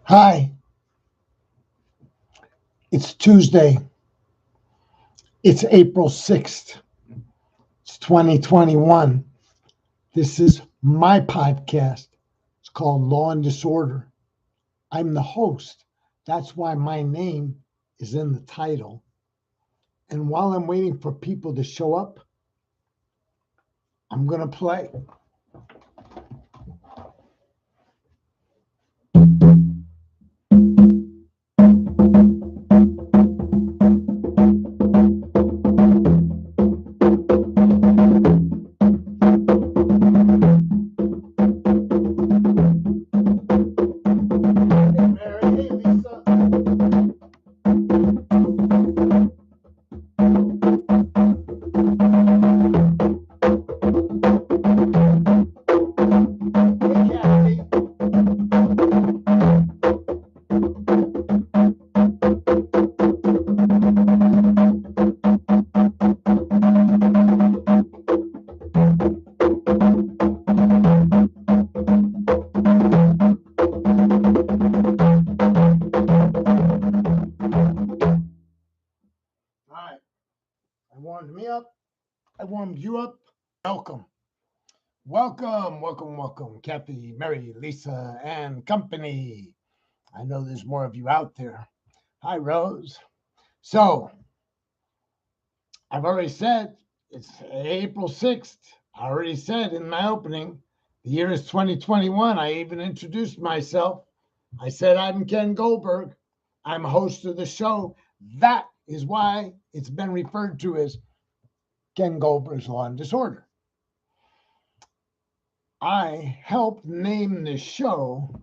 Hi, it's Tuesday. It's April 6th. It's 2021. This is my podcast. It's called Law and Disorder. I'm the host. That's why my name is in the title. And while I'm waiting for people to show up, I'm going to play. Hey, Mary. Hey, Lisa. Hey, Kathy. All right. I warmed me up. I warmed you up. Welcome. Welcome, Kathy, Mary, Lisa, and company. I know there's more of you out there. Hi, Rose. So, I've already said it's April 6th. I already said in my opening, the year is 2021. I even introduced myself. I said, I'm Ken Goldberg. I'm host of the show. That is why it's been referred to as Ken Goldberg's Law and Disorder. I helped name the show,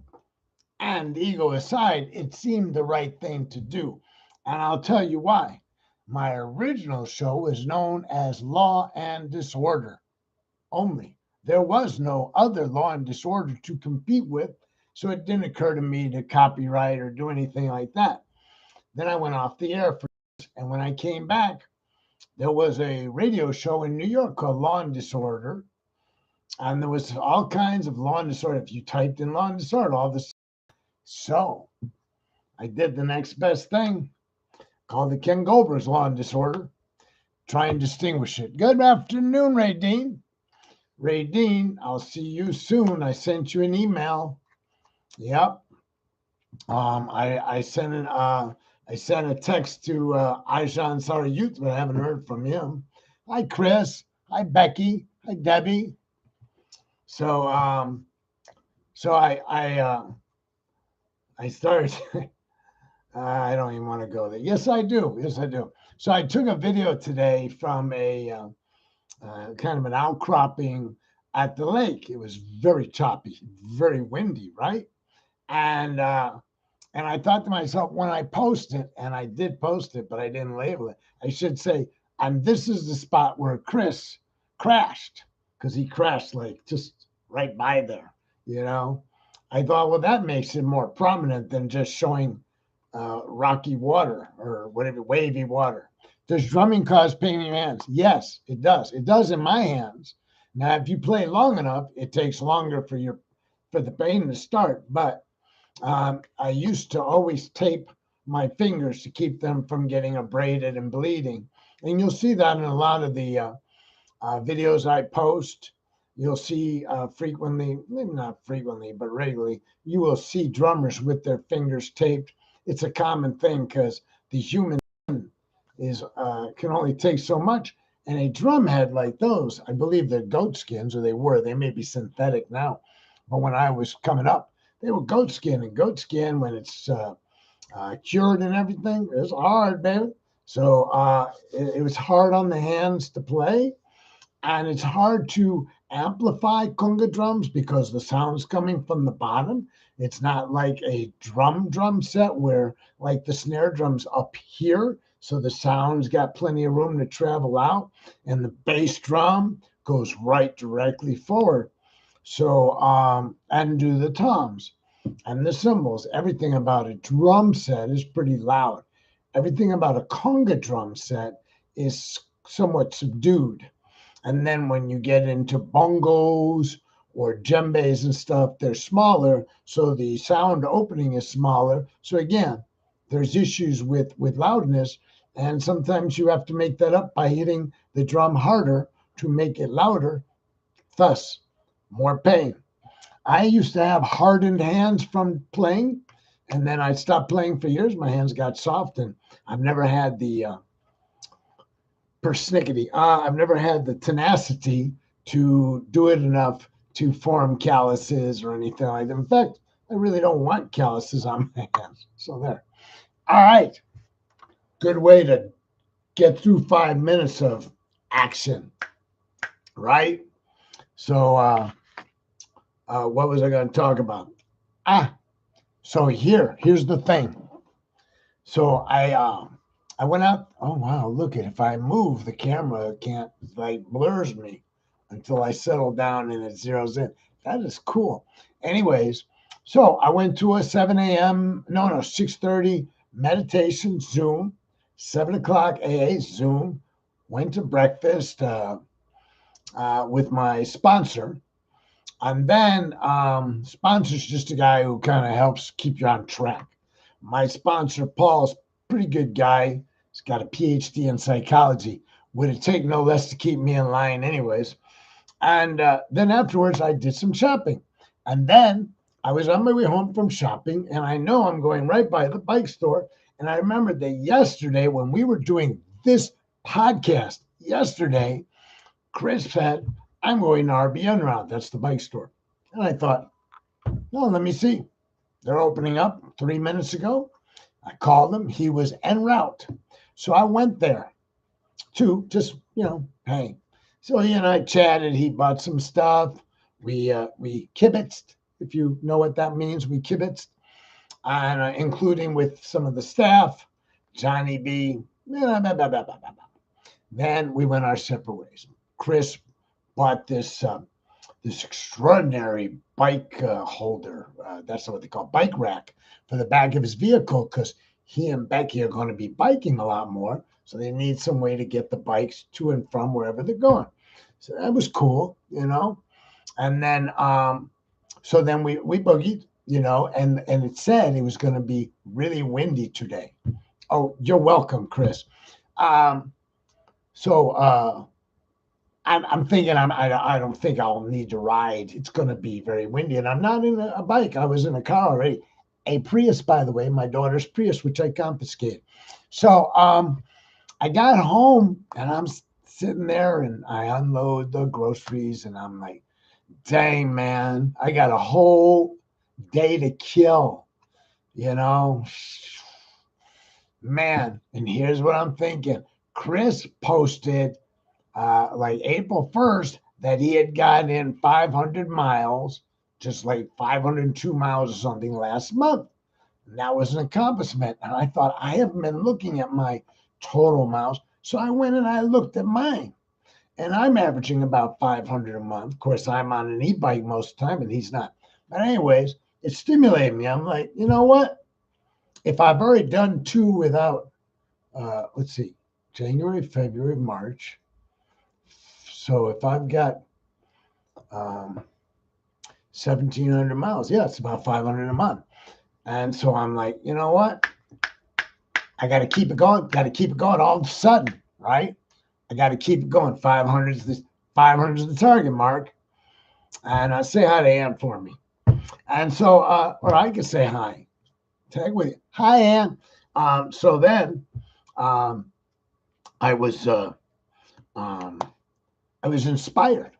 and ego aside, it seemed the right thing to do. And I'll tell you why. My original show was known as Law and Disorder only. There was no other Law and Disorder to compete with, so it didn't occur to me to copyright or do anything like that. Then I went off the air for years, and when I came back, there was a radio show in New York called Law and Disorder, and there was all kinds of Law and Disorder. If you typed in Law and Disorder, all this. So I did the next best thing, called it Ken Goldberg's Law and Disorder. Try and distinguish it. Good afternoon, Ray Dean. Ray Dean, I'll see you soon. I sent you an email. Yep. I sent a text to Ajan Sarayut, but I haven't heard from him. Hi, Chris. Hi, Becky. Hi, Debbie. So I started. I don't even want to go there. Yes, I do. Yes, I do. So I took a video today from a kind of an outcropping at the lake. It was very choppy, very windy, right? And I thought to myself when I post it, and I did post it, but I didn't label it. I should say, and this is the spot where Chris crashed because he crashed like just right by there. You know, I thought, well, that makes it more prominent than just showing rocky water or whatever, wavy water. Does drumming cause pain in your hands? Yes, it does. It does in my hands. Now, if you play long enough, it takes longer for the pain to start. But I used to always tape my fingers to keep them from getting abraded and bleeding. And you'll see that in a lot of the videos I post. You'll see frequently, maybe not frequently, but regularly, you will see drummers with their fingers taped. It's a common thing because the human is can only take so much. And a drum head like those, I believe they're goat skins, or they were. They may be synthetic now, but when I was coming up, they were goat skin. And goat skin, when it's cured and everything, it's hard, baby. So it was hard on the hands to play, and it's hard to amplify conga drums because the sound's coming from the bottom. It's not like a drum set where like the snare drum's up here, so the sound's got plenty of room to travel out, and the bass drum goes right directly forward. So and do the toms and the cymbals. Everything about a drum set is pretty loud. Everything about a conga drum set is somewhat subdued. And then when you get into bongos or djembes and stuff, they're smaller, so the sound opening is smaller. So again, there's issues with loudness, and sometimes you have to make that up by hitting the drum harder to make it louder, thus more pain. I used to have hardened hands from playing, and then I stopped playing for years. My hands got soft, and I've never had the persnickety. I've never had the tenacity to do it enough to form calluses or anything like that. In fact, I really don't want calluses on my hands. So there. All right. Good way to get through 5 minutes of action, right? So, what was I going to talk about? So here's the thing. So I went out. Oh wow, look at if I move the camera, it can't like blurs me until I settle down and it zeroes in. That is cool. Anyways, so I went to a 7 a.m. No 6:30 meditation Zoom, 7 o'clock AA Zoom. Went to breakfast with my sponsor. And then sponsor's just a guy who kind of helps keep you on track. My sponsor, Paul's pretty good guy. He's got a PhD in psychology. Would it take no less to keep me in line anyways? And then afterwards, I did some shopping. And then I was on my way home from shopping, and I know I'm going right by the bike store. And I remembered that yesterday, when we were doing this podcast, yesterday, Chris said, I'm going to RBN route. That's the bike store. And I thought, no, let me see. They're opening up 3 minutes ago. I called him. He was en route. So I went there to just, hey. So he and I chatted. He bought some stuff. We kibitzed, if you know what that means. We kibitzed, and including with some of the staff, Johnny B. Blah, blah, blah, blah, blah, blah. Then we went our separate ways. Chris bought this extraordinary bike holder. That's what they call bike rack for the back of his vehicle, because he and Becky are going to be biking a lot more. So they need some way to get the bikes to and from wherever they're going. So that was cool, And then, so then we boogied, and it said it was going to be really windy today. Oh, you're welcome, Chris. So I'm thinking I don't think I'll need to ride. It's going to be very windy, and I'm not in a bike. I was in a car already, a Prius, by the way, my daughter's Prius, which I confiscated. So I got home, and I'm sitting there, and I unload the groceries, and I'm like, dang, man, I got a whole day to kill, man. And here's what I'm thinking. Chris posted like April 1st that he had gotten in 500 miles, just like 502 miles or something last month. And that was an accomplishment. And I thought, I haven't been looking at my total miles. So I went and I looked at mine. And I'm averaging about 500 a month. Of course, I'm on an e-bike most of the time, and he's not. But anyways, it stimulated me. I'm like, you know what? If I've already done two without, let's see, January, February, March. So if I've got 1,700 miles, yeah, it's about 500 a month. And so I'm like, you know what? I got to keep it going. Got to keep it going all of a sudden, right? I got to keep it going. 500 is the target mark. And say hi to Ann for me. And so, or I could say hi. Tag with you. Hi, Ann. So then I was inspired.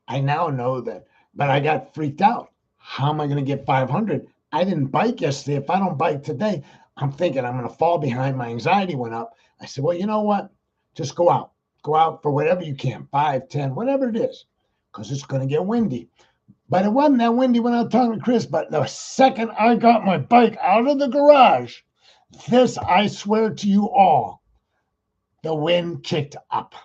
I now know that, but I got freaked out. How am I going to get 500? I didn't bike yesterday. If I don't bike today, I'm thinking I'm going to fall behind. My anxiety went up. I said, well, you know what? Just go out for whatever you can, 5, 10, whatever it is, because it's going to get windy. But it wasn't that windy when I was talking to Chris. But the second I got my bike out of the garage, this, I swear to you all, the wind kicked up.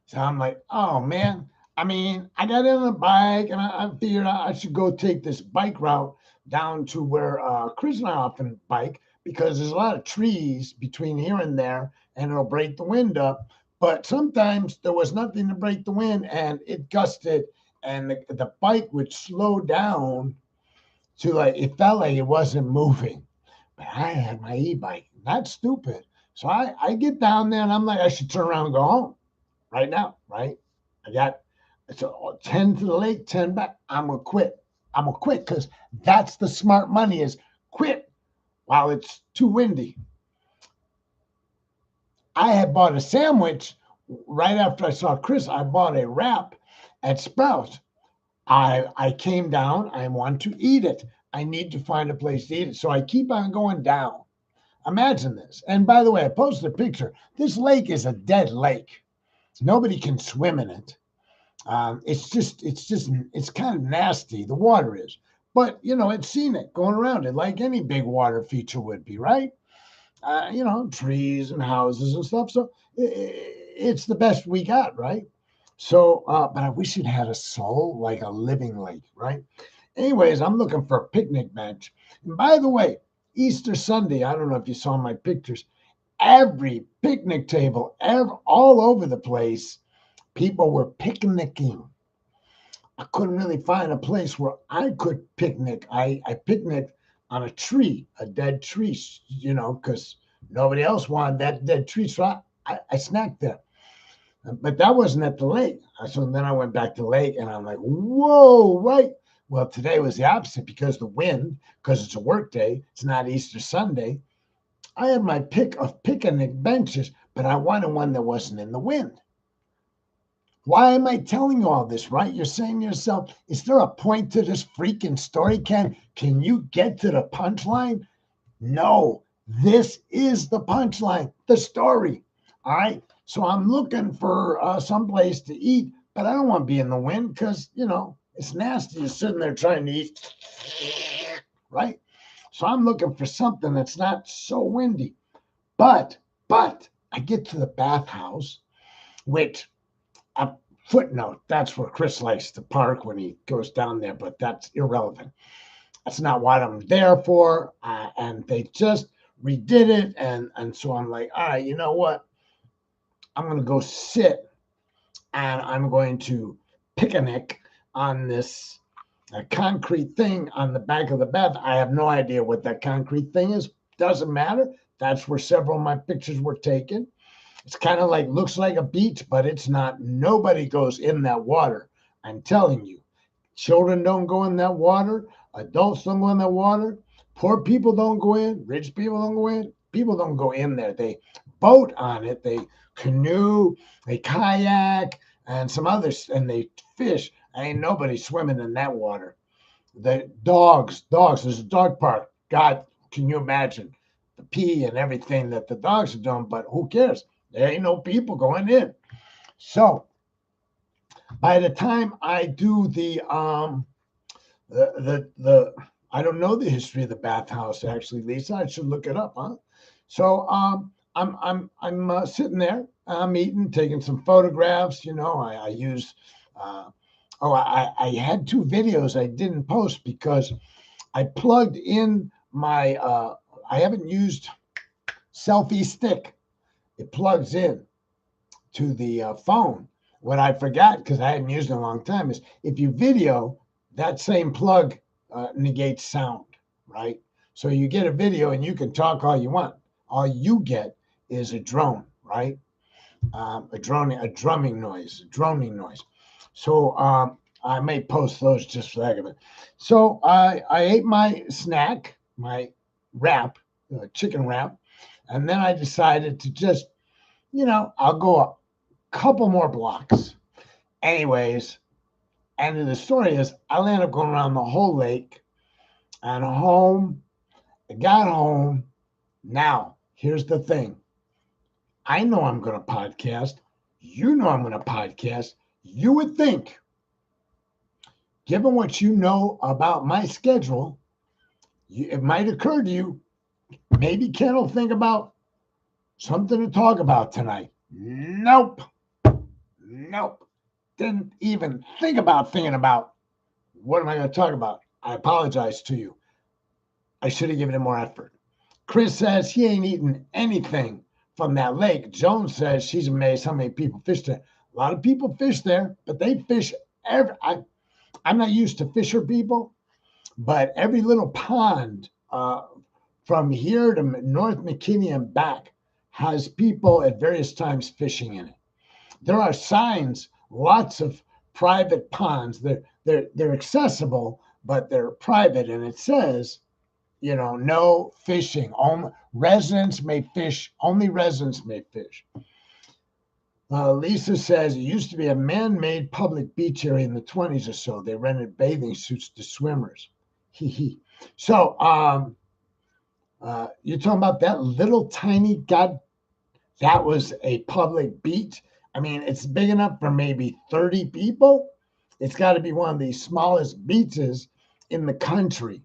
So I'm like, oh, man. I mean, I got in the bike, and I figured I should go take this bike route down to where Chris and I often bike, because there's a lot of trees between here and there, and it'll break the wind up. But sometimes there was nothing to break the wind and it gusted and the bike would slow down to like, it felt like it wasn't moving. But I had my e-bike, not stupid. So I get down there and I'm like, I should turn around and go home right now, right? I got so 10 to the lake, 10 back. I'm gonna quit. I'm gonna quit because that's the smart money is quit while it's too windy. I had bought a sandwich right after I saw Chris. I bought a wrap at Sprouts. I came down. I want to eat it. I need to find a place to eat it. So I keep on going down. Imagine this. And by the way, I posted a picture. This lake is a dead lake. Nobody can swim in it. It's kind of nasty. The water is, but it's scenic going around it like any big water feature would be, right? Trees and houses and stuff. So it's the best we got, right? So, but I wish it had a soul like a living lake, right? Anyways, I'm looking for a picnic bench. And by the way, Easter Sunday, I don't know if you saw my pictures, every picnic table, all over the place, people were picnicking. I couldn't really find a place where I could picnic. I picnicked on a tree, a dead tree, because nobody else wanted that dead tree. So I snacked there. But that wasn't at the lake. So then I went back to the lake and I'm like, whoa, right. Well, today was the opposite because the wind, because it's a work day, it's not Easter Sunday. I had my pick of picnic benches, but I wanted one that wasn't in the wind. Why am I telling you all this, right? You're saying to yourself, is there a point to this freaking story, Ken? Can you get to the punchline? No, this is the punchline, the story. All right. So I'm looking for some place to eat, but I don't want to be in the wind because, it's nasty. You're sitting there trying to eat, right? So I'm looking for something that's not so windy. But I get to the bathhouse, which a footnote, that's where Chris likes to park when he goes down there, but that's irrelevant. That's not what I'm there for. And they just redid it. And so I'm like, all right, you know what? I'm going to go sit and I'm going to picnic on this concrete thing on the back of the bath. I have no idea what that concrete thing is. Doesn't matter. That's where several of my pictures were taken. It's kind of like, looks like a beach, but it's not. Nobody goes in that water. I'm telling you. Children don't go in that water. Adults don't go in that water. Poor people don't go in. Rich people don't go in. People don't go in there. They boat on it. They canoe, they kayak, and some others, and they fish. Ain't nobody swimming in that water. The dogs, there's a dog park. God, can you imagine the pee and everything that the dogs are doing? But who cares? There ain't no people going in. So by the time I do the I don't know the history of the bathhouse actually, Lisa. I should look it up, huh? So I'm sitting there. I'm eating, taking some photographs. I use. I had two videos I didn't post because I plugged in my. I haven't used selfie stick. It plugs in to the phone. What I forgot, because I hadn't used it in a long time, is if you video, that same plug negates sound, right? So you get a video and you can talk all you want. All you get is a drone, right? A drumming noise, a droning noise. So I may post those just for the heck of it. So I ate my snack, my wrap, chicken wrap, and then I decided to just, I'll go a couple more blocks. Anyways, end of the story is I'll end up going around the whole lake and home. I got home. Now, here's the thing. I know I'm going to podcast. You know I'm going to podcast. You would think, given what you know about my schedule, it might occur to you, maybe Ken will think about something to talk about tonight. Nope. Didn't even think about thinking about what am I going to talk about. I apologize to you. I should have given it more effort. Chris says he ain't eaten anything from that lake. Joan says she's amazed how many people fish there. A lot of people fish there, but they fish I'm not used to fisher people, but every little pond from here to North McKinney and back has people at various times fishing in it. There are signs, lots of private ponds. They're accessible, but they're private, and it says, no fishing. Only residents may fish. Only residents may fish. Lisa says it used to be a man-made public beach area in the 20s or so. They rented bathing suits to swimmers. Hee hee. So, you're talking about that little tiny that was a public beach. I mean, it's big enough for maybe 30 people. It's got to be one of the smallest beaches in the country.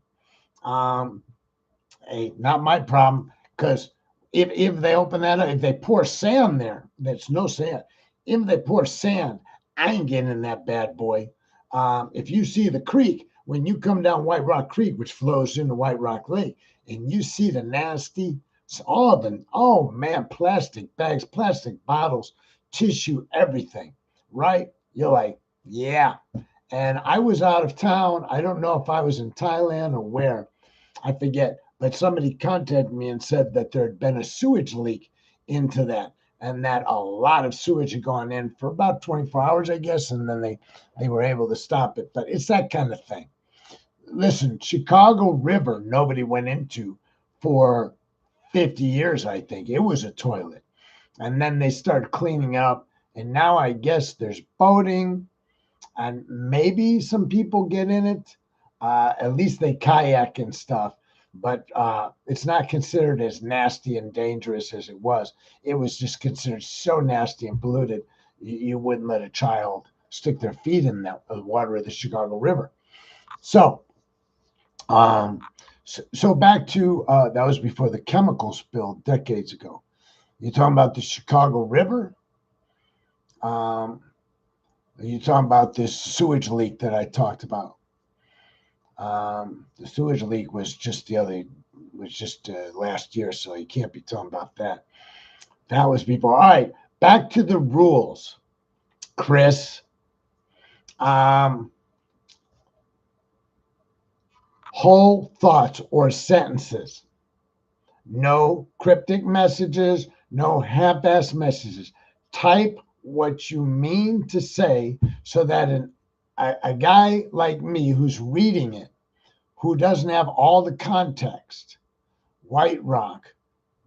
Hey, not my problem, because if they open that up, if they pour sand there, that's no sand. If they pour sand, I ain't getting in that bad boy. If you see the creek, when you come down White Rock Creek, which flows into White Rock Lake, and you see the nasty, oh man, plastic bags, plastic bottles, tissue, everything, right? You're like, yeah. And I was out of town. I don't know if I was in Thailand or where. I forget, but somebody contacted me and said that there had been a sewage leak into that, and that a lot of sewage had gone in for about 24 hours, I guess, and then they were able to stop it. But it's that kind of thing. Listen, Chicago River, nobody went into for 50 years, I think. It was a toilet. And then they started cleaning up, and now I guess there's boating, and maybe some people get in it. At least they kayak and stuff, but it's not considered as nasty and dangerous as it was. It was just considered so nasty and polluted, you wouldn't let a child stick their feet in that water of the Chicago River. So, so back to that was before the chemical spill decades ago. You're talking about the Chicago River. You're talking about this sewage leak that I talked about. The sewage leak was just last year, so you can't be talking about that. That was before. All right, back to the rules, Chris. Whole thoughts or sentences. No cryptic messages, no half-ass messages. Type what you mean to say so that a guy like me who's reading it, who doesn't have all the context. White Rock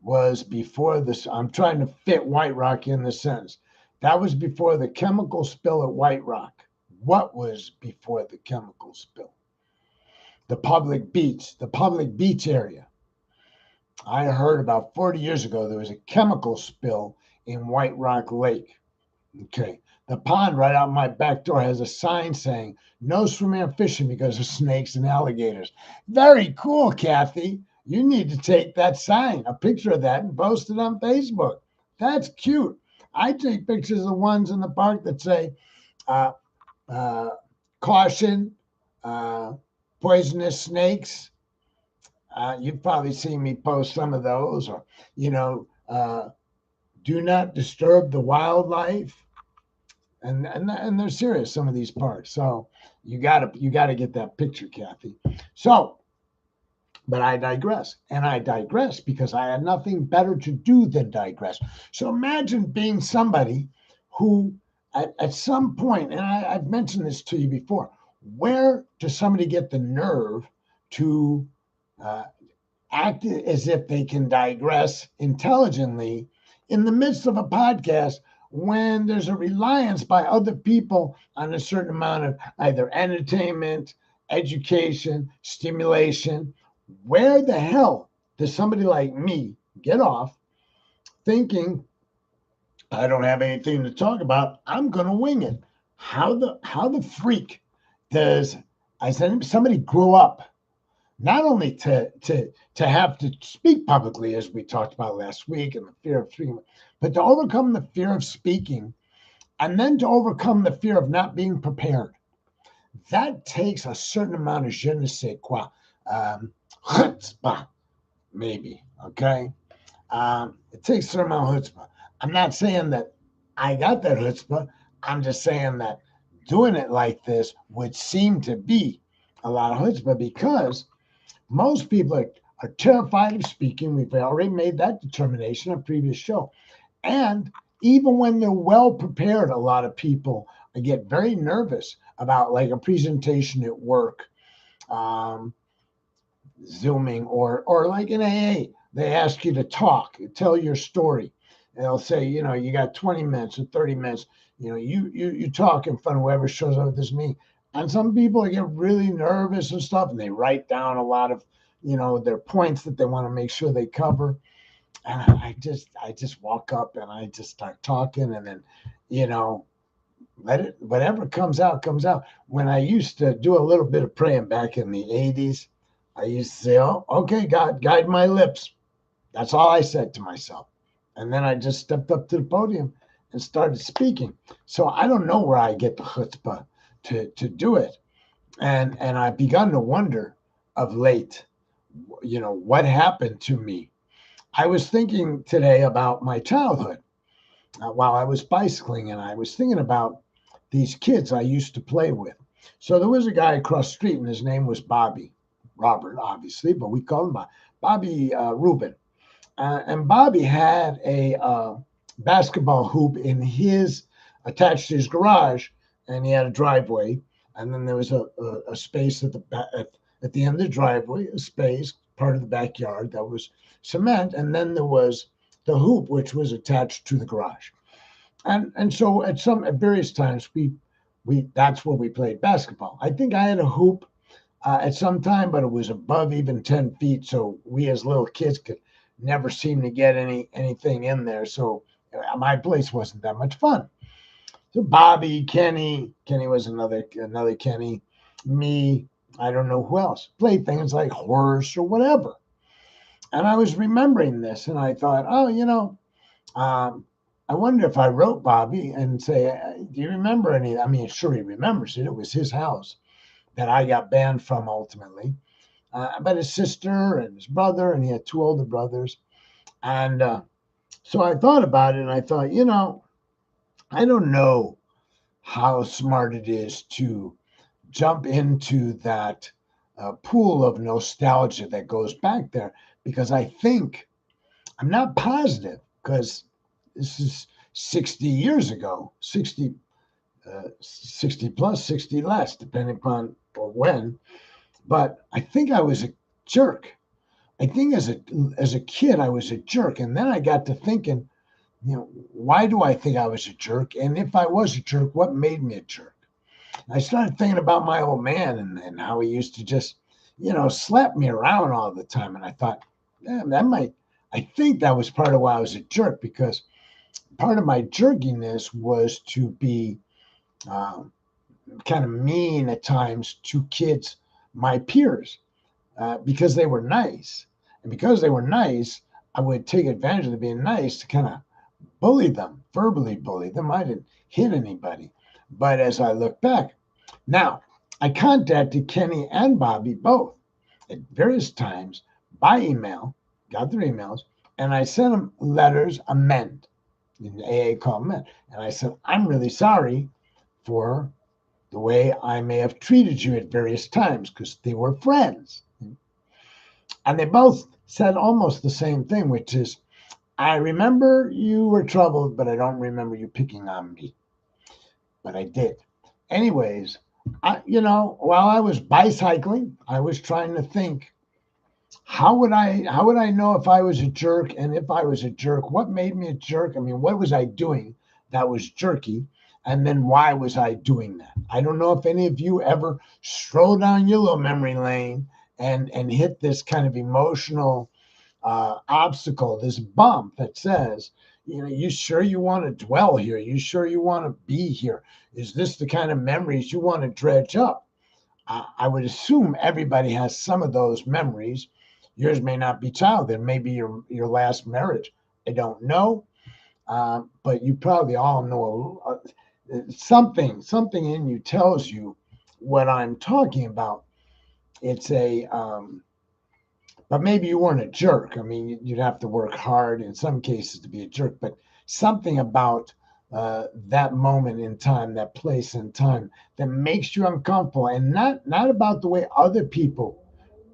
was before this. I'm trying to fit White Rock in the sentence. That was before the chemical spill at White Rock. What was before the chemical spill? The public beach area. I heard about 40 years ago there was a chemical spill in White Rock Lake. Okay. The pond right out my back door has a sign saying, no swimming or fishing because of snakes and alligators. Very cool, Kathy. You need to take that sign, a picture of that, and post it on Facebook. That's cute. I take pictures of the ones in the park that say, caution, poisonous snakes. You've probably seen me post some of those, or, do not disturb the wildlife. And they're serious, some of these parks. So you gotta get that picture, Kathy. So, but I digress. And I digress because I had nothing better to do than digress. So imagine being somebody who at some point, and I've mentioned this to you before, where does somebody get the nerve to act as if they can digress intelligently in the midst of a podcast when there's a reliance by other people on a certain amount of either entertainment, education, stimulation? Where the hell does somebody like me get off thinking I don't have anything to talk about? I'm going to wing it. How the freak does somebody grow up not only to have to speak publicly, as we talked about last week, and the fear of speaking, but to overcome the fear of speaking, and then to overcome the fear of not being prepared? That takes a certain amount of je ne sais quoi, chutzpah, maybe, okay? It takes a certain amount of chutzpah. I'm not saying that I got that chutzpah. I'm just saying that doing it like this would seem to be a lot of chutzpah because most people are terrified of speaking. We've already made that determination in a previous show. And even when they're well prepared, a lot of people get very nervous about like a presentation at work, um, Zooming, or like in AA, they ask you to talk, tell your story. And they'll say, you got 20 minutes or 30 minutes. You talk in front of whoever shows up at this meeting. And some people get really nervous and stuff, and they write down a lot of, their points that they want to make sure they cover. And I just walk up and I just start talking, and then, you know, let it whatever comes out comes out. When I used to do a little bit of praying back in the 80s, I used to say, "Oh, okay, God, guide my lips." That's all I said to myself. And then I just stepped up to the podium and started speaking. So I don't know where I get the chutzpah to do it. And I've begun to wonder of late, what happened to me. I was thinking today about my childhood while I was bicycling, and I was thinking about these kids I used to play with. So there was a guy across the street, and his name was Bobby, Robert, obviously, but we called him Bobby Rubin. And Bobby had a basketball hoop in his attached to his garage, and he had a driveway, and then there was a space at the end of the driveway, a space part of the backyard that was cement, and then there was the hoop which was attached to the garage. And so at various times we that's where we played basketball. I think I had a hoop at some time, but it was above even 10 feet. So we as little kids could never seem to get anything in there. So my place wasn't that much fun. So Bobby, Kenny was another Kenny, me, I don't know who else, played things like horse or whatever. And I was remembering this and I thought, oh, um, I wonder if I wrote Bobby and say, do you remember any? I mean, sure, he remembers it. It was his house that I got banned from ultimately. But his sister and his brother, and he had two older brothers. And so I thought about it and I thought, I don't know how smart it is to jump into that pool of nostalgia that goes back there because I think I'm not positive because this is 60 years ago, 60 plus, 60 less, depending upon or when. But I think I was a jerk. I think as a kid I was a jerk, and then I got to thinking, why do I think I was a jerk? And if I was a jerk, what made me a jerk? And I started thinking about my old man and how he used to just, slap me around all the time. And I thought, yeah, I think that was part of why I was a jerk because part of my jerkiness was to be um, kind of mean at times to kids, my peers, because they were nice. And because they were nice, I would take advantage of being nice to kind of bully them, verbally bully them. I didn't hit anybody. But as I look back, now I contacted Kenny and Bobby both at various times by email, got their emails, and I sent them letters amend in the AA called amend. And I said, I'm really sorry for the way I may have treated you at various times because they were friends. And they both said almost the same thing, which is, I remember you were troubled, but I don't remember you picking on me. But I did. Anyways, while I was bicycling, I was trying to think, how would I know if I was a jerk? And if I was a jerk, what made me a jerk? I mean, what was I doing that was jerky? And then why was I doing that? I don't know if any of you ever stroll down your little memory lane and hit this kind of emotional obstacle, this bump that says, you sure you want to dwell here? You sure you want to be here? Is this the kind of memories you want to dredge up? I would assume everybody has some of those memories. Yours may not be childhood, maybe your last marriage. I don't know, but you probably all know something in you tells you what I'm talking about. It's a but maybe you weren't a jerk. I mean, you'd have to work hard in some cases to be a jerk, but something about that moment in time, that place in time, that makes you uncomfortable, and not about the way other people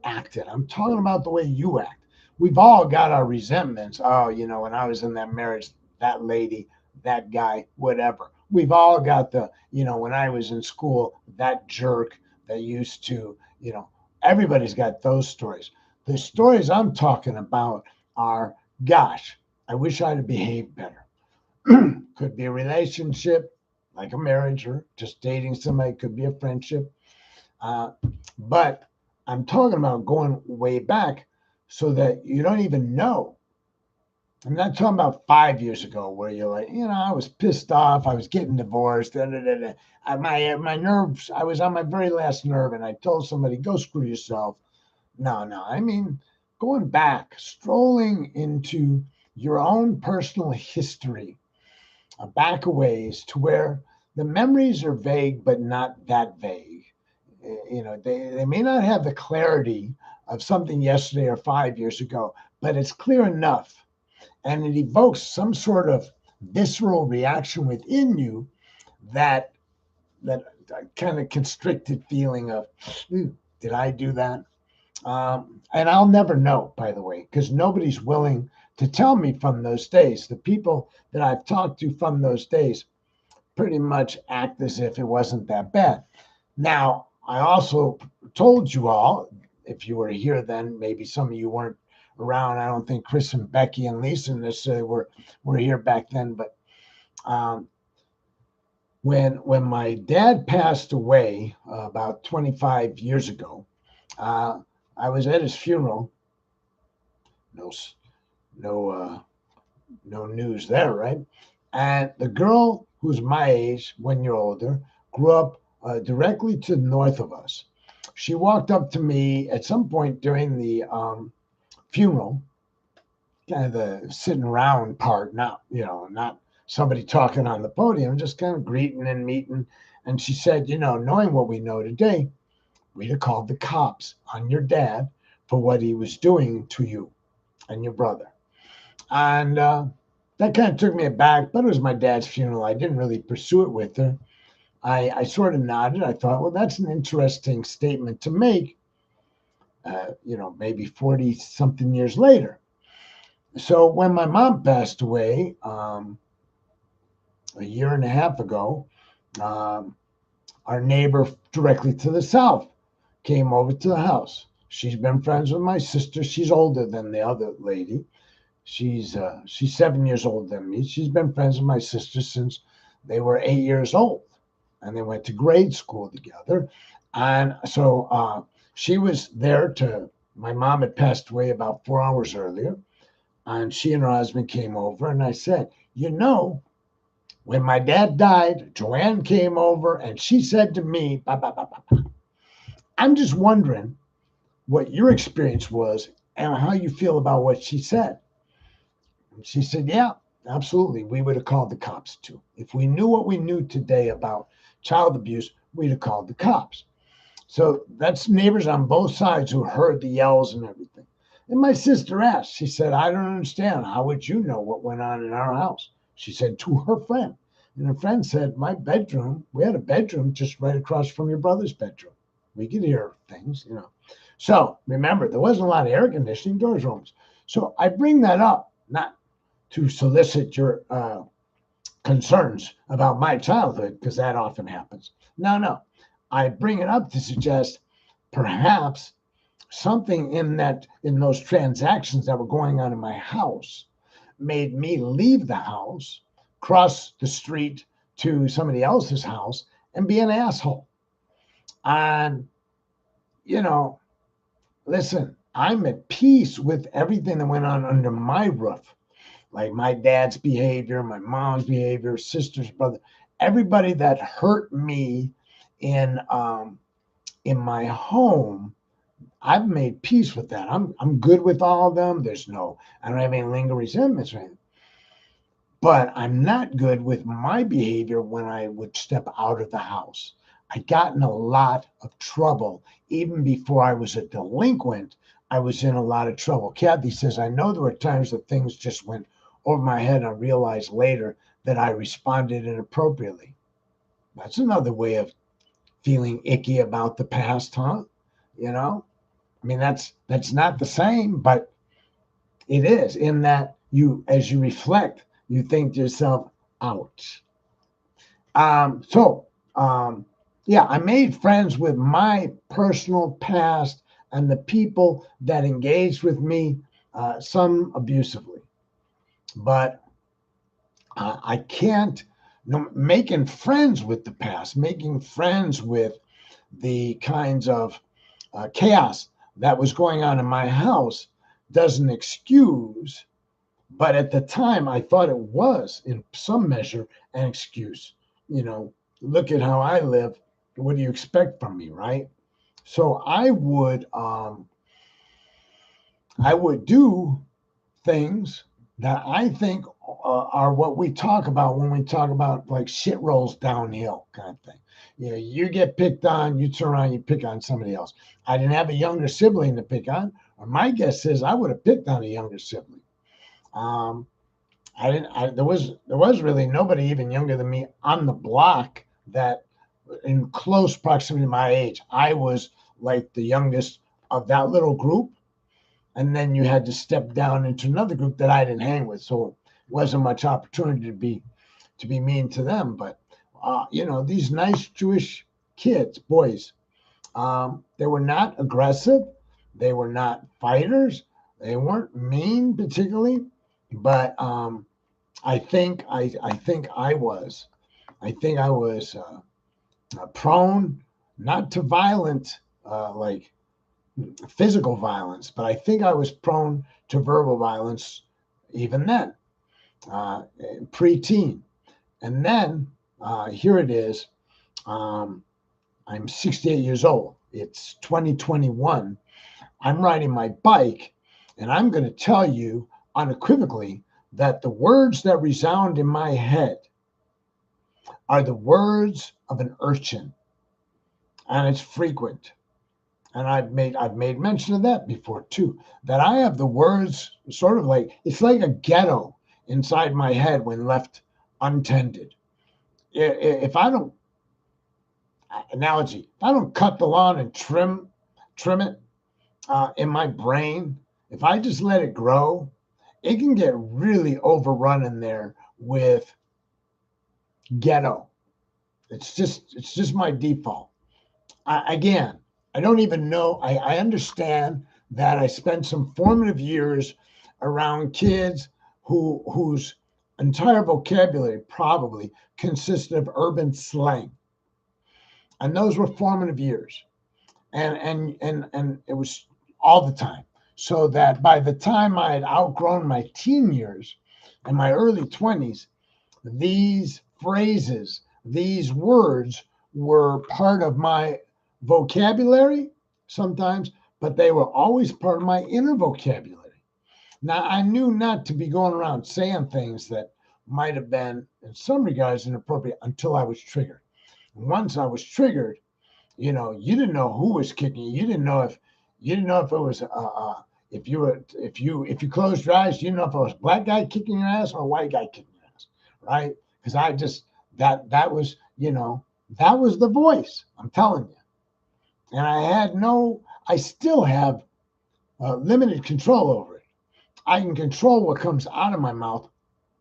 acted. I'm talking about the way you act. We've all got our resentments. Oh, when I was in that marriage, that lady, that guy, whatever. We've all got when I was in school, that jerk that used to, everybody's got those stories. The stories I'm talking about are, gosh, I wish I'd have behaved better. Could be a relationship, like a marriage, or just dating somebody, could be a friendship. Uh, but I'm talking about going way back so that you don't even know. I'm not talking about 5 years ago where you're like, I was pissed off. I was getting divorced. Da, da, da, da. My nerves, I was on my very last nerve and I told somebody, go screw yourself. No, no. I mean, going back, strolling into your own personal history, back a ways to where the memories are vague, but not that vague. They may not have the clarity of something yesterday or 5 years ago, but it's clear enough and it evokes some sort of visceral reaction within you that that kind of constricted feeling of, did I do that? And I'll never know, by the way, because nobody's willing to tell me from those days. The people that I've talked to from those days pretty much act as if it wasn't that bad. Now, I also told you all, if you were here then, maybe some of you weren't around. I don't think Chris and Becky and Lisa necessarily were here back then, but um, when my dad passed away about 25 years ago, uh, I was at his funeral. No, no, no news there, right? And the girl who's my age, 1 year older, grew up directly to the north of us. She walked up to me at some point during the funeral, kind of the sitting around part, not somebody talking on the podium, just kind of greeting and meeting. And she said, knowing what we know today, we'd have called the cops on your dad for what he was doing to you and your brother. And that kind of took me aback, but it was my dad's funeral. I didn't really pursue it with her. I sort of nodded. I thought, well, that's an interesting statement to make, maybe 40 something years later. So when my mom passed away a year and a half ago, um, our neighbor directly to the south came over to the house. She's been friends with my sister. She's older than the other lady. She's 7 years older than me. She's been friends with my sister since they were 8 years old, and they went to grade school together. And so she was there to. My mom had passed away about 4 hours earlier, and she and her husband came over. And I said, when my dad died, Joanne came over, and she said to me, bah, bah, bah, bah, bah. I'm just wondering what your experience was and how you feel about what she said. She said, yeah, absolutely. We would have called the cops too. If we knew what we knew today about child abuse, we'd have called the cops. So that's neighbors on both sides who heard the yells and everything. And my sister asked, she said, I don't understand. How would you know what went on in our house? She said to her friend. And her friend said, my bedroom, we had a bedroom just right across from your brother's bedroom. We could hear things. So remember, there wasn't a lot of air conditioning, doors were open. So I bring that up, not to solicit your concerns about my childhood, because that often happens. No, no. I bring it up to suggest perhaps something in those transactions that were going on in my house made me leave the house, cross the street to somebody else's house, and be an asshole. And, listen, I'm at peace with everything that went on under my roof, like my dad's behavior, my mom's behavior, sister's brother, everybody that hurt me in my home. I've made peace with that. I'm good with all of them. I don't have any lingering resentments or anything. But I'm not good with my behavior when I would step out of the house. I got in a lot of trouble even before I was a delinquent I was in a lot of trouble. Kathy says, I know there were times that things just went over my head. I realized later that I responded inappropriately. That's another way of feeling icky about the past, huh? You know, I mean, that's not the same, but it is in that you, as you reflect, you think to yourself, ouch. So, yeah, I made friends with my personal past and the people that engaged with me, some abusively. But I can't, no, making friends with the past, making friends with the kinds of chaos that was going on in my house doesn't excuse, but at the time I thought it was in some measure an excuse. You know, look at how I live. What do you expect from me, right? So I would do things that I think are what we talk about when we talk about like shit rolls downhill kind of thing. You know, you get picked on, you turn around, you pick on somebody else. I didn't have a younger sibling to pick on, or my guess is I would have picked on a younger sibling. Um, I didn't. There was really nobody even younger than me on the block that in close proximity to my age. I was like the youngest of that little group, and then you had to step down into another group that I didn't hang with, so it wasn't much opportunity to be mean to them. But these nice Jewish kids, boys, they were not aggressive, they were not fighters, they weren't mean particularly, but I think I was prone not to violent like physical violence, but I think I was prone to verbal violence even then, uh, preteen. And then here it is. Um, I'm 68 years old. It's 2021. I'm riding my bike, and I'm going to tell you unequivocally that the words that resound in my head are the words of an urchin, and it's frequent. And I've made mention of that before too. That I have the words sort of like it's like a ghetto inside my head when left untended. If I don't analogy, if I don't cut the lawn and trim it in my brain, if I just let it grow, it can get really overrun in there with ghetto. It's just my default. Again, I don't even know. I understand that I spent some formative years around kids whose entire vocabulary probably consisted of urban slang, and those were formative years, and it was all the time. So that by the time I had outgrown my teen years and my early 20s, these phrases, these words were part of my vocabulary sometimes, but they were always part of my inner vocabulary. Now, I knew not to be going around saying things that might have been, in some regards, inappropriate until I was triggered. And once I was triggered, you didn't know who was kicking you. You didn't know if it was if you closed your eyes, you didn't know if it was a black guy kicking your ass or a white guy kicking your ass, right? Because I just that was that was the voice. I'm telling you, and I still have limited control over it. I can control what comes out of my mouth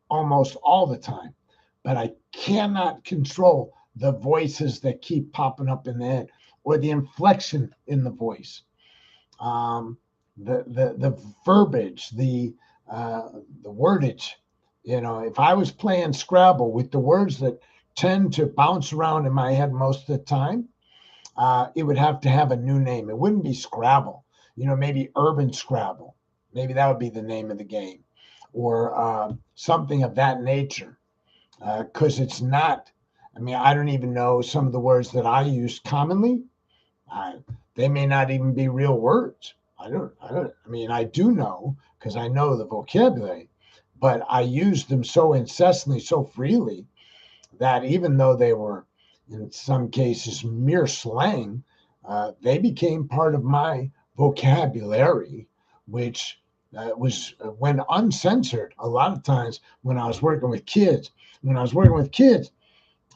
almost all the time, but I cannot control the voices that keep popping up in the head or the inflection in the voice, um, the verbiage, the wordage. If I was playing Scrabble with the words that tend to bounce around in my head most of the time, it would have to have a new name. It wouldn't be Scrabble. Maybe Urban Scrabble. Maybe that would be the name of the game, or something of that nature. Because it's not. I mean, I don't even know some of the words that I use commonly. I, they may not even be real words. I don't. I don't. I mean, I do know because I know the vocabulary, but I use them so incessantly, so freely that even though they were, in some cases, mere slang, they became part of my vocabulary, which was when uncensored a lot of times when I was working with kids. When I was working with kids,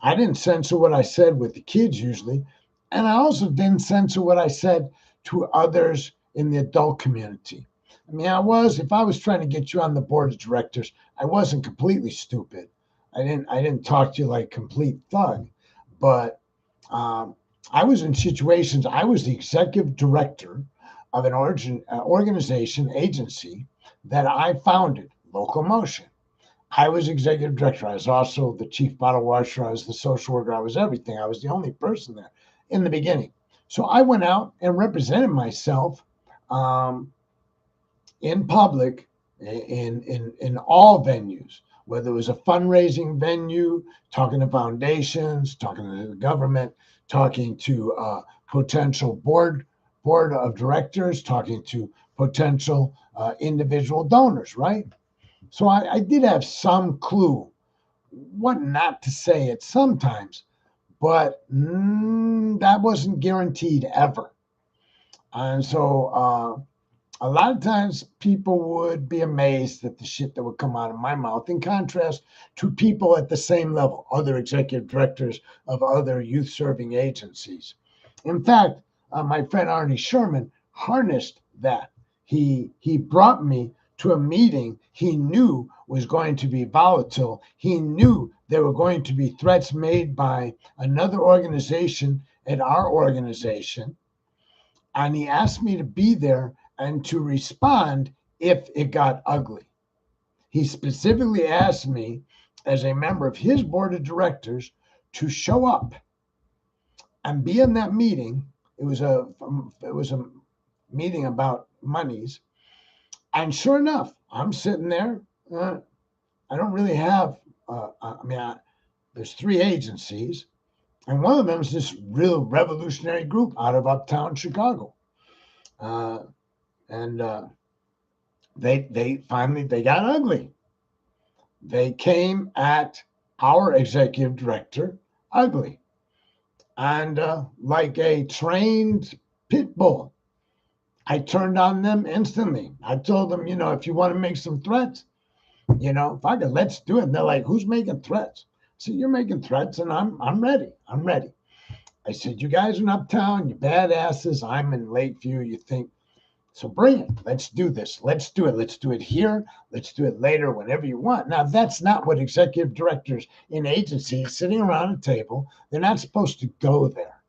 I didn't censor what I said with the kids usually. And I also didn't censor what I said to others in the adult community. I mean, if I was trying to get you on the board of directors, I wasn't completely stupid. I didn't talk to you like a complete thug, but um, I was in situations, I was the executive director of an organization, agency that I founded, Local Motion. I was executive director. I was also the chief bottle washer. I was the social worker. I was everything. I was the only person there in the beginning. So I went out and represented myself um, in public in all venues, whether it was a fundraising venue, talking to foundations, talking to the government, talking to potential board of directors, talking to potential individual donors, right? So I did have some clue what not to say at sometimes, but that wasn't guaranteed ever. And so a lot of times people would be amazed at the shit that would come out of my mouth in contrast to people at the same level, other executive directors of other youth serving agencies. In fact, my friend Arnie Sherman harnessed that. He brought me to a meeting he knew was going to be volatile. He knew there were going to be threats made by another organization at our organization, and he asked me to be there and to respond if it got ugly. He specifically asked me, as a member of his board of directors, to show up and be in that meeting. It was a meeting about monies, and sure enough, I'm sitting there. I don't really have. There's three agencies, and one of them is this real revolutionary group out of uptown Chicago. Uh, and they finally they got ugly. They came at our executive director ugly, and like a trained pit bull, I turned on them instantly. I told them, if you want to make some threats, fuck it, let's do it. And they're like, who's making threats? I said, you're making threats, and I'm ready. I'm ready. I said, you guys are in uptown, you badasses. I'm in Lakeview. You think so, bring it. Let's do this. Let's do it. Let's do it here. Let's do it later, whenever you want. Now, that's not what executive directors in agencies sitting around a table, they're not supposed to go there.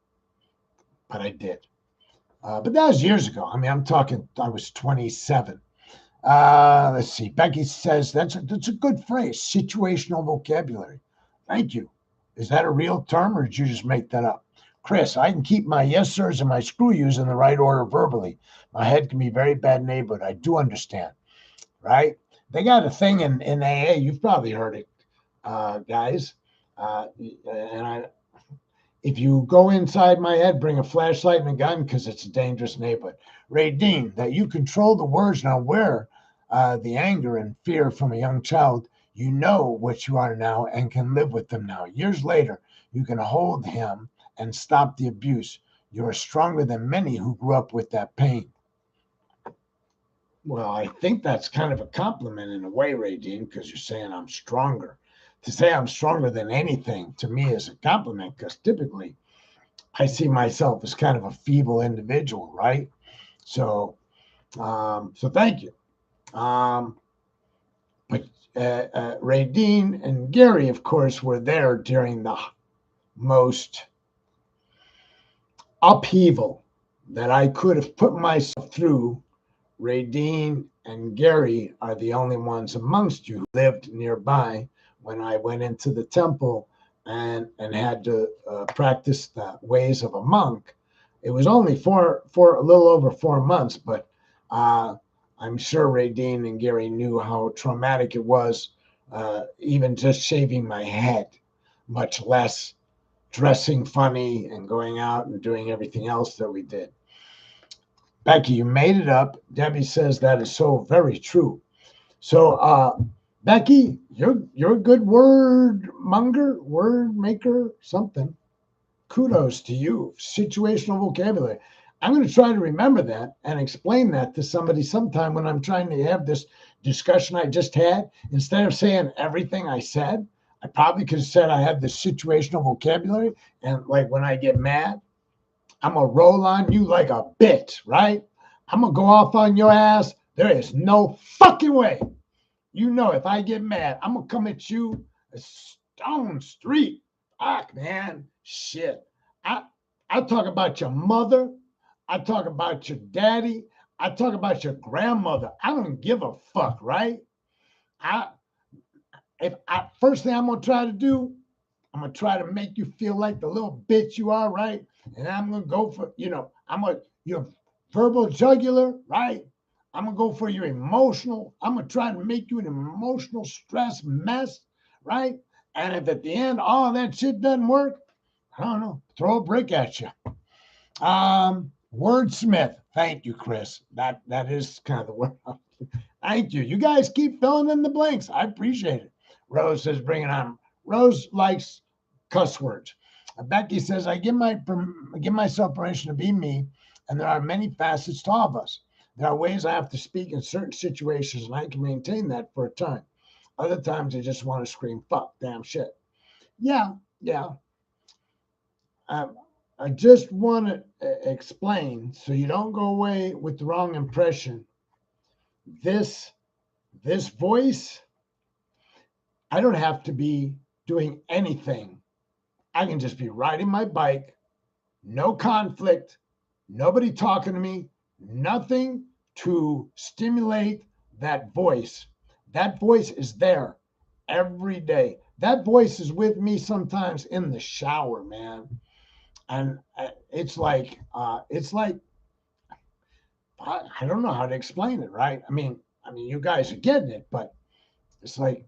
But I did. But that was years ago. I mean, I'm talking, I was 27. Let's see. Becky says that's a good phrase, situational vocabulary. Thank you. Is that a real term or did you just make that up? Chris, I can keep my yes sirs and my screw yous in the right order verbally. My head can be very bad neighborhood. I do understand, right? They got a thing in AA. You've probably heard it, guys. And if you go inside my head, bring a flashlight and a gun because it's a dangerous neighborhood. Ray Dean, that you control the words now where the anger and fear from a young child, you know what you are now and can live with them now. Years later, you can hold him and stop the abuse. You are stronger than many who grew up with that pain. Well, I think that's kind of a compliment in a way, Ray Dean, because you're saying I'm stronger. To say I'm stronger than anything to me is a compliment because typically I see myself as kind of a feeble individual, right? So, so thank you. But Ray Dean and Gary, of course, were there during the most upheaval that I could have put myself through. Ray Dean and Gary are the only ones amongst you who lived nearby when I went into the temple and had to practice the ways of a monk. It was only for a little over 4 months, but I'm sure Ray Dean and Gary knew how traumatic it was, even just shaving my head, much less dressing funny and going out and doing everything else that we did. Becky, you made it up. Debbie says that is so very true. So, Becky, you're a good word monger, word maker, something. Kudos to you. Situational vocabulary. I'm going to try to remember that and explain that to somebody sometime when I'm trying to have this discussion I just had. Instead of saying everything I said, I probably could have said I have this situational vocabulary. And like when I get mad, I'm going to roll on you like a bitch, right? I'm going to go off on your ass. There is no fucking way. You know, if I get mad, I'm going to come at you a stone street. Fuck, man. Shit. I, I talk about your mother. I talk about your daddy. I talk about your grandmother. I don't give a fuck, right? I if I first thing I'm gonna try to do, I'm gonna try to make you feel like the little bitch you are, right? And I'm gonna go for, I'm a your verbal jugular, right? I'm gonna go for your emotional. I'm gonna try to make you an emotional stress mess, right? And if at the end all that shit doesn't work, I don't know, throw a brick at you. Wordsmith. Thank you, Chris. That is kind of the word. Thank you. You guys keep filling in the blanks. I appreciate it. Rose says, bring it on. Rose likes cuss words. Becky says, give myself permission to be me, and there are many facets to all of us. There are ways I have to speak in certain situations, and I can maintain that for a time. Other times, I just want to scream, fuck, damn shit. Yeah, yeah. Um, I just want to explain so you don't go away with the wrong impression. This this voice, I don't have to be doing anything. I can just be riding my bike, no conflict, nobody talking to me, nothing to stimulate that voice. That voice is there every day. That voice is with me sometimes in the shower, man. And it's like I don't know how to explain it, right? I mean, you guys are getting it, but it's like,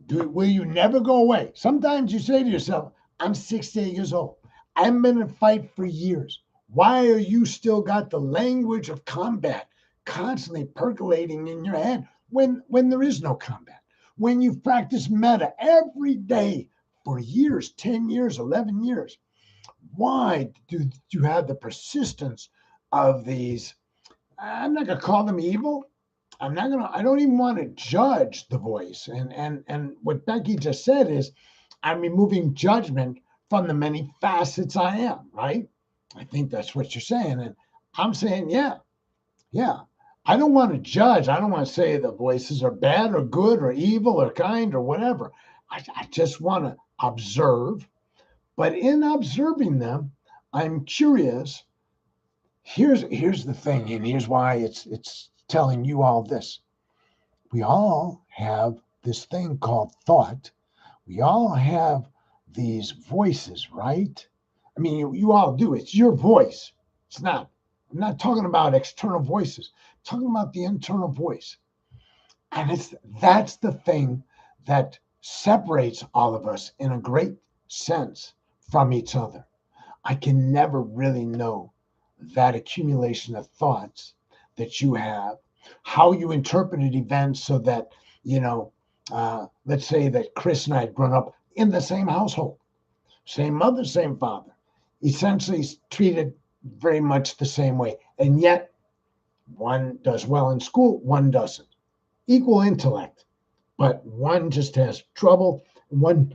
will you never go away? Sometimes you say to yourself, I'm 68 years old. I've been in a fight for years. Why are you still got the language of combat constantly percolating in your head when there is no combat? When you've practiced meta every day for years, 10 years, 11 years, why do you have the persistence of these? I'm not going to call them evil. I don't even want to judge the voice. And what Becky just said is I'm removing judgment from the many facets I am, right? I think that's what you're saying. And I'm saying, yeah, yeah. I don't want to judge. I don't want to say the voices are bad or good or evil or kind or whatever. I just want to observe. But in observing them, I'm curious. Here's the thing, and here's why it's telling you all this. We all have this thing called thought. We all have these voices, right? I mean, you all do. It's your voice. It's not. I'm not talking about external voices. I'm talking about the internal voice. And that's the thing that separates all of us in a great sense from each other. I can never really know that accumulation of thoughts that you have, how you interpreted events so that, let's say that Chris and I had grown up in the same household, same mother, same father, essentially treated very much the same way. And yet one does well in school, one doesn't. Equal intellect, but one just has trouble. One,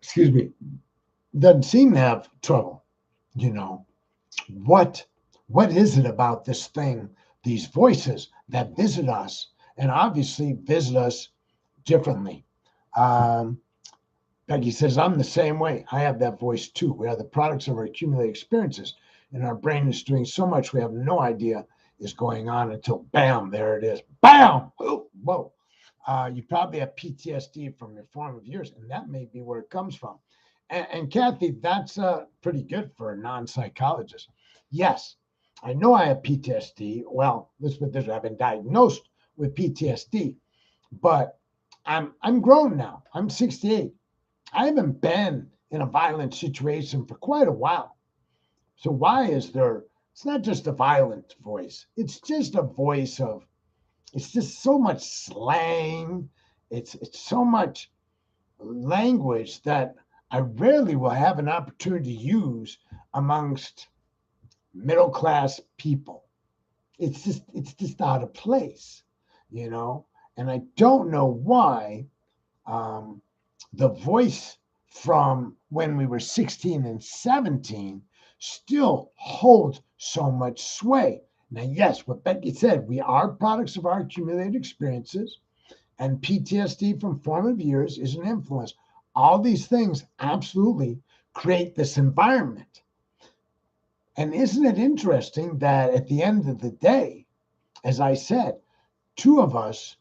excuse me, doesn't seem to have trouble, you know. What is it about this thing, these voices that visit us and obviously visit us differently? Um, Peggy says, I'm the same way. I have that voice too. We are the products of our accumulated experiences, and our brain is doing so much we have no idea is going on until bam, there it is. Bam! Oh, whoa. You probably have PTSD from your formative years, and that may be where it comes from. And Kathy, that's pretty good for a non-psychologist. Yes, I know I have PTSD. Well, let's put this: I've been diagnosed with PTSD, but I'm grown now. I'm 68. I haven't been in a violent situation for quite a while. So why is there? It's not just a violent voice. It's just a voice of. It's just so much slang. It's so much language that I rarely will have an opportunity to use amongst middle class people. It's just out of place, And I don't know why um, the voice from when we were 16 and 17 still holds so much sway. Now, yes, what Becky said, we are products of our accumulated experiences, and PTSD from formative years is an influence. All these things absolutely create this environment. And isn't it interesting that at the end of the day, as I said, two of us,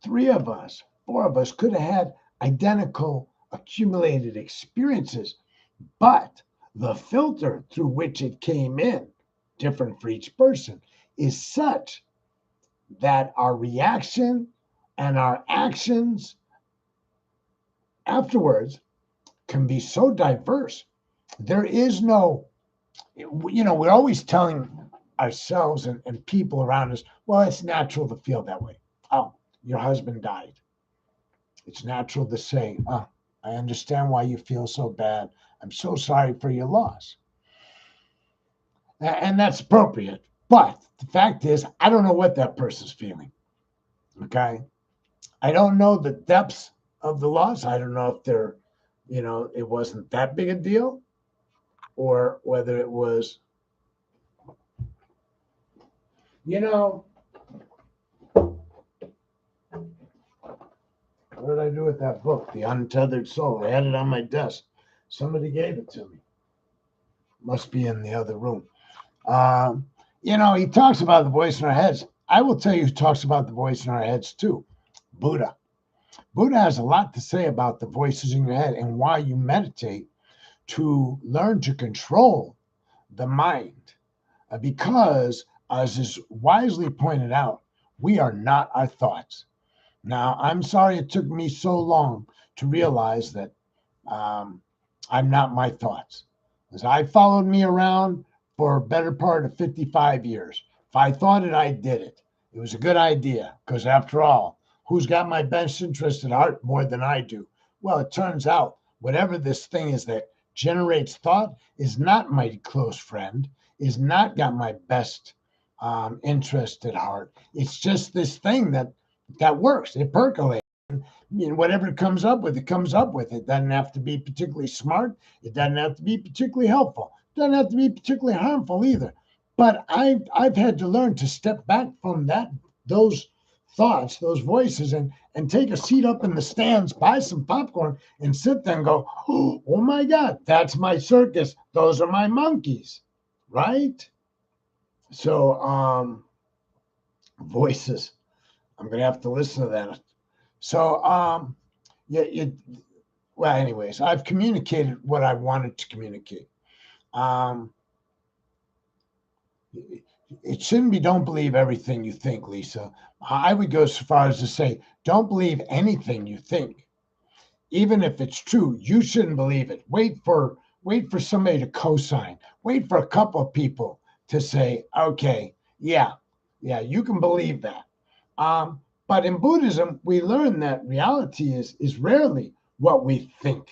three of us, four of us could have had identical accumulated experiences, but the filter through which it came in, different for each person, is such that our reaction and our actions afterwards can be so diverse. There is no, we're always telling ourselves and people around us, well, it's natural to feel that way. Oh, your husband died. It's natural to say, oh, I understand why you feel so bad. I'm so sorry for your loss. And that's appropriate. But the fact is, I don't know what that person's feeling. Okay. I don't know the depths of the loss. I don't know if it wasn't that big a deal, or whether it was, what did I do with that book, The Untethered Soul? I had it on my desk. Somebody gave it to me. Must be in the other room. He talks about the voice in our heads. I will tell you who talks about the voice in our heads too. Buddha. Buddha has a lot to say about the voices in your head and why you meditate to learn to control the mind. Because, as is wisely pointed out, we are not our thoughts. Now, I'm sorry it took me so long to realize that I'm not my thoughts. Because I followed me around for a better part of 55 years. If I thought it, I did it. It was a good idea, because after all, who's got my best interest at heart more than I do? Well, it turns out whatever this thing is that generates thought is not my close friend, is not got my best interest at heart. It's just this thing that works. It percolates. Whatever it comes up with, it comes up with. It doesn't have to be particularly smart. It doesn't have to be particularly helpful. It doesn't have to be particularly harmful either. But I've had to learn to step back from those thoughts, those voices, and take a seat up in the stands, buy some popcorn, and sit there and go, oh my God, that's my circus. Those are my monkeys, right? So voices. I'm gonna have to listen to that. So well, anyways, I've communicated what I wanted to communicate. Um, it shouldn't be don't believe everything you think, Lisa. I would go so far as to say don't believe anything you think. Even if it's true, you shouldn't believe it. Wait for somebody to co-sign. Wait for a couple of people to say, okay, yeah, you can believe that. But in Buddhism, we learn that reality is rarely what we think.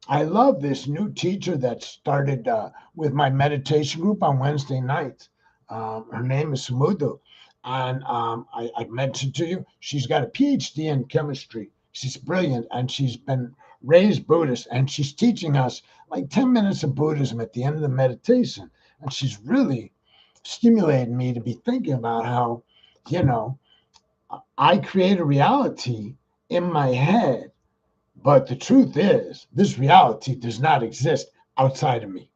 I love this new teacher that started with my meditation group on Wednesday nights. Her name is Sumudhu. And I mentioned to you, she's got a PhD in chemistry. She's brilliant, and she's been raised Buddhist, and she's teaching us like 10 minutes of Buddhism at the end of the meditation. And she's really stimulated me to be thinking about how, I create a reality in my head, but the truth is, this reality does not exist outside of me.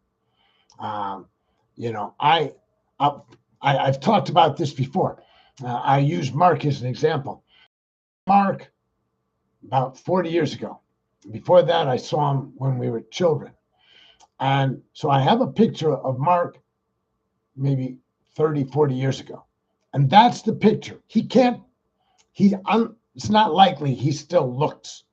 Um, you know, I, I, I've talked about this before. I use Mark as an example. Mark, about 40 years ago. Before that, I saw him when we were children. And so I have a picture of Mark maybe 30, 40 years ago. And that's the picture. It's not likely he still looks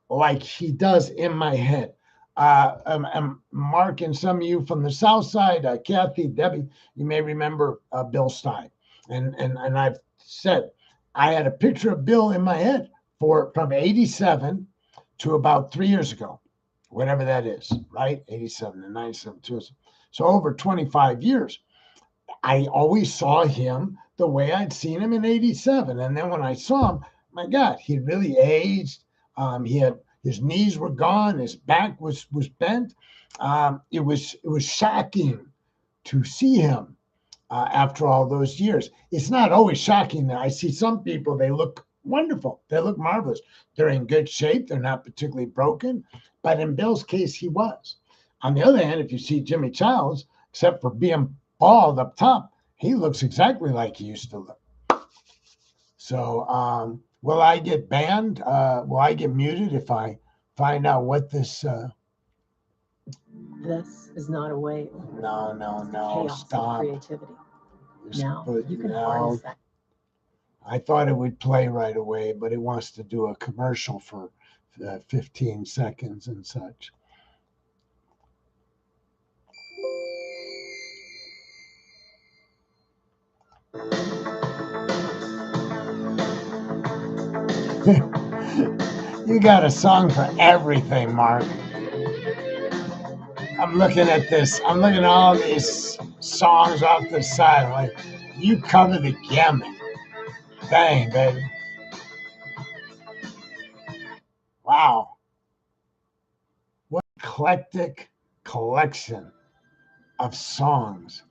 like he does in my head. Mark and some of you from the South Side, Kathy, Debbie, you may remember Bill Stein. And I've said I had a picture of Bill in my head from 87 to about 3 years ago, whatever that is, right? 87 and 97, So over 25 years, I always saw him the way I'd seen him in '87. And then when I saw him, my God, he really aged. He had his knees were gone, his back was bent. It was shocking to see him after all those years. It's not always shocking that I see some people, they look wonderful. They look marvelous. They're in good shape. They're not particularly broken. But in Bill's case, he was. On the other hand, if you see Jimmy Childs, except for being bald up top, he looks exactly like he used to look. So, will I get banned? Will I get muted if I find out what this? This is not a way. No, Chaos stop. of creativity. Now you can no, harness that. I thought it would play right away, but it wants to do a commercial for 15 seconds and such. You got a song for everything, Mark. I'm looking at this. I'm looking at all these songs off the side. I'm like, you cover the gamut. Dang, baby. Wow. What eclectic collection of songs.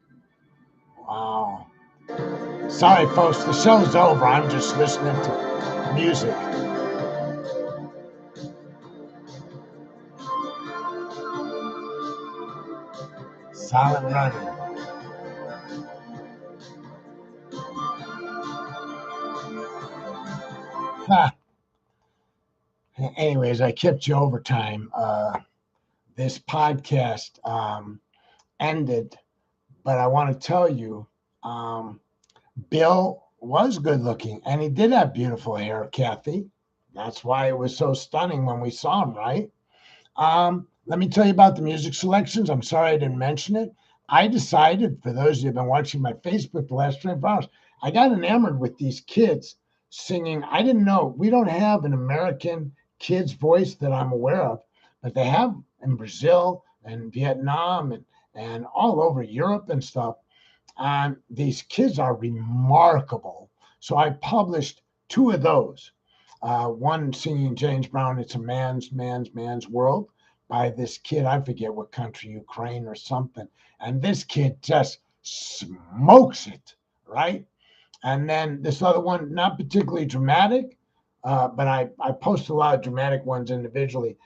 Wow. Sorry, folks. The show's over. I'm just listening to music. Silent Running. Ha. Anyways, I kept you overtime. This podcast ended, but I want to tell you, Bill was good looking, and he did have beautiful hair, Kathy. That's why it was so stunning when we saw him, right? Let me tell you about the music selections. I'm sorry I didn't mention it. I decided, for those of you who've been watching my Facebook the last 24 hours, I got enamored with these kids singing. I didn't know, we don't have an American kid's voice that I'm aware of, but they have in Brazil and Vietnam and all over Europe and stuff. And these kids are remarkable. So I published two of those. One singing James Brown, It's a Man's World by this kid. I forget what country, Ukraine or something. And this kid just smokes it, right? And then this other one, not particularly dramatic, but I post a lot of dramatic ones individually.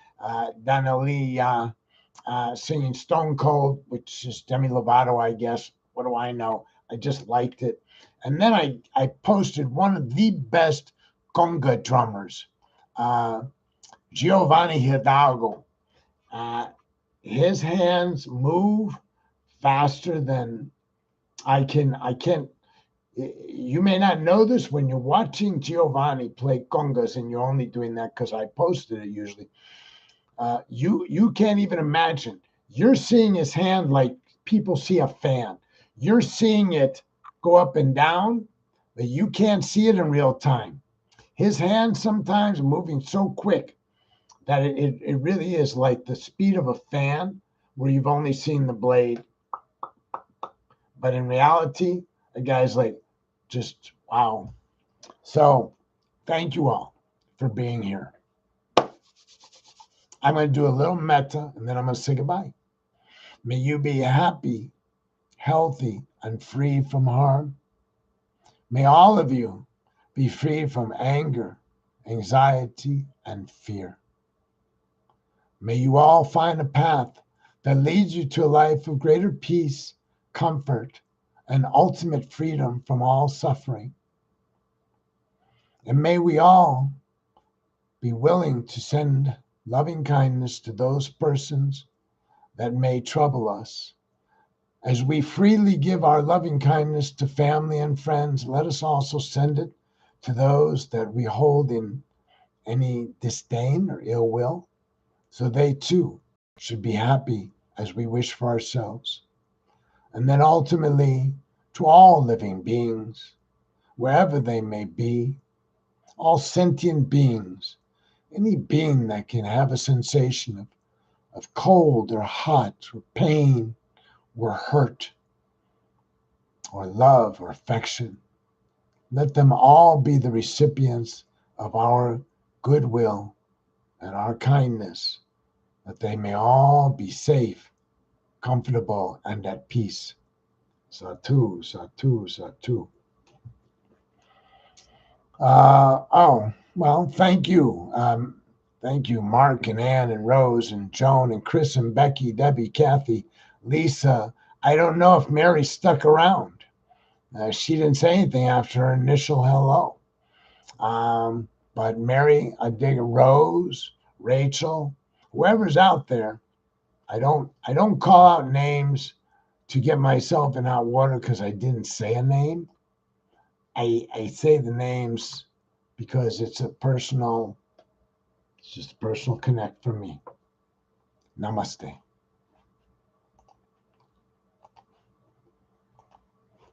Donnelly singing Stone Cold, which is Demi Lovato, I guess. What do I know? I just liked it. And then I posted one of the best conga drummers, Giovanni Hidalgo. His hands move faster than I can. You may not know this when you're watching Giovanni play congas, and you're only doing that because I posted it usually. You can't even imagine. You're seeing his hand like people see a fan. You're seeing it go up and down, but you can't see it in real time. His hand sometimes moving so quick that it really is like the speed of a fan where you've only seen the blade. But in reality, a guy's like, just wow. So thank you all for being here. I'm going to do a little meta and then I'm going to say goodbye. May you be happy, healthy, and free from harm. May all of you be free from anger, anxiety, and fear. May you all find a path that leads you to a life of greater peace, comfort, and ultimate freedom from all suffering. And may we all be willing to send loving kindness to those persons that may trouble us. As we freely give our loving kindness to family and friends, let us also send it to those that we hold in any disdain or ill will, so they too should be happy as we wish for ourselves. And then ultimately, to all living beings, wherever they may be, all sentient beings, any being that can have a sensation of cold or hot or pain were hurt, or love, or affection. Let them all be the recipients of our goodwill and our kindness, that they may all be safe, comfortable, and at peace. Satu, Satu, Satu. Well, thank you. Thank you, Mark and Ann and Rose and Joan and Chris and Becky, Debbie, Kathy, Lisa. I don't know if Mary stuck around. She didn't say anything after her initial hello. But Mary, I dig Rose, Rachel, whoever's out there. I don't call out names to get myself in hot water because I didn't say a name. I say the names because it's just a personal connect for me. Namaste.